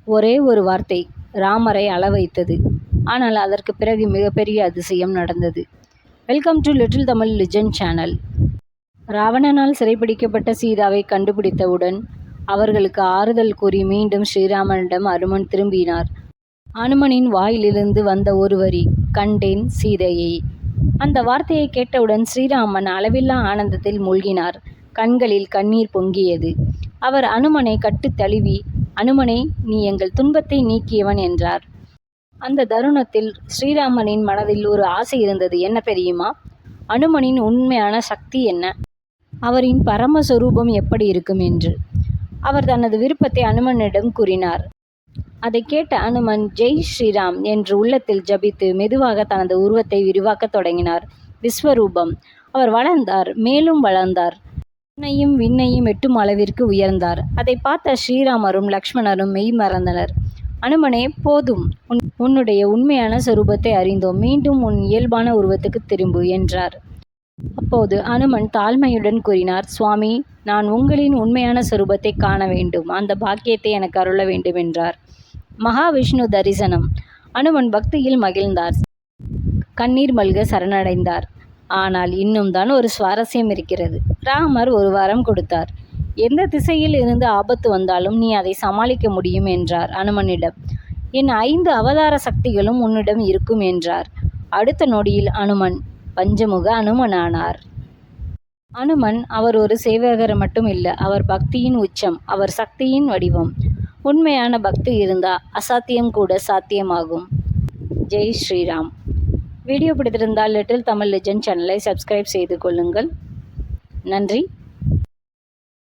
ஒரே ஒரு வார்த்தை ராமரை அள வைத்தது. ஆனால் அதற்கு பிறகு மிகப்பெரிய அதிசயம் நடந்தது. Welcome to little Tamil legend channel. ராவணனால் சிறைப்பிடிக்கப்பட்ட சீதாவை கண்டுபிடித்தவுடன் அவர்களுக்கு ஆறுதல் கூறி மீண்டும் ஸ்ரீராமனிடம் அனுமன் திரும்பினார். அனுமனின் வாயிலிருந்து வந்த ஒரு வரி, கண்டேன் சீதையை. அந்த வார்த்தையை கேட்டவுடன் ஸ்ரீராமன் அளவில்லா ஆனந்தத்தில் மூழ்கினார். கண்களில் கண்ணீர் பொங்கியது. அவர் அனுமனை கட்டு தழுவி, அனுமனை, நீ எங்கள் துன்பத்தை நீக்கியவன் என்றார். அந்த தருணத்தில் ஸ்ரீராமனின் மனதில் ஒரு ஆசை இருந்தது. என்ன தெரியுமா? அனுமனின் உண்மையான சக்தி என்ன, அவரின் பரமஸ்வரூபம் எப்படி இருக்கும் என்று. அவர் தனது விருப்பத்தை அனுமனிடம் கூறினார். அதை கேட்ட அனுமன் ஜெய் ஸ்ரீராம் என்று உள்ளத்தில் ஜபித்து மெதுவாக தனது உருவத்தை விரிவாக்கத் தொடங்கினார். விஸ்வரூபம். அவர் வளர்ந்தார், மேலும் வளர்ந்தார். விண்ணையும் விண்ணையும் எட்டும் அளவிற்கு உயர்ந்தார். அதை பார்த்த ஸ்ரீராமரும் லக்ஷ்மணரும் மெய் மறந்தனர். அனுமனே, போதும், உன்னுடைய உண்மையான சொரூபத்தை அறிந்தோம். மீண்டும் உன் இயல்பான உருவத்துக்கு திரும்பு என்றார். அப்போது அனுமன் தாழ்மையுடன் கூறினார், சுவாமி, நான் உங்களின் உண்மையான சொரூபத்தை காண வேண்டும். அந்த பாக்கியத்தை எனக்கு அருள வேண்டும் என்றார். மகாவிஷ்ணு தரிசனம். அனுமன் பக்தியில் மகிழ்ந்தார். கண்ணீர் மல்க சரணடைந்தார். ஆனால் இன்னும் தான் ஒரு சுவாரஸ்யம் இருக்கிறது. ராமர் ஒரு வரம் கொடுத்தார். எந்த திசையில் இருந்து ஆபத்து வந்தாலும் நீ அதை சமாளிக்க முடியும் என்றார் அனுமனிடம். என் 5 அவதார சக்திகளும் உன்னிடம் இருக்கும் என்றார். அடுத்த நொடியில் அனுமன் பஞ்சமுக அனுமனானார். அனுமன் அவர் ஒரு சேவகர் மட்டும் இல்லை, அவர் பக்தியின் உச்சம், அவர் சக்தியின் வடிவம். உண்மையான பக்தி இருந்தால் அசாத்தியம் கூட சாத்தியமாகும். ஜெய் ஸ்ரீராம். வீடியோ பிடித்திருந்தால் லிட்டில் தமிழ் லெஜெண்ட் சேனலை சப்ஸ்கிரைப் செய்து கொள்ளுங்கள். நன்றி.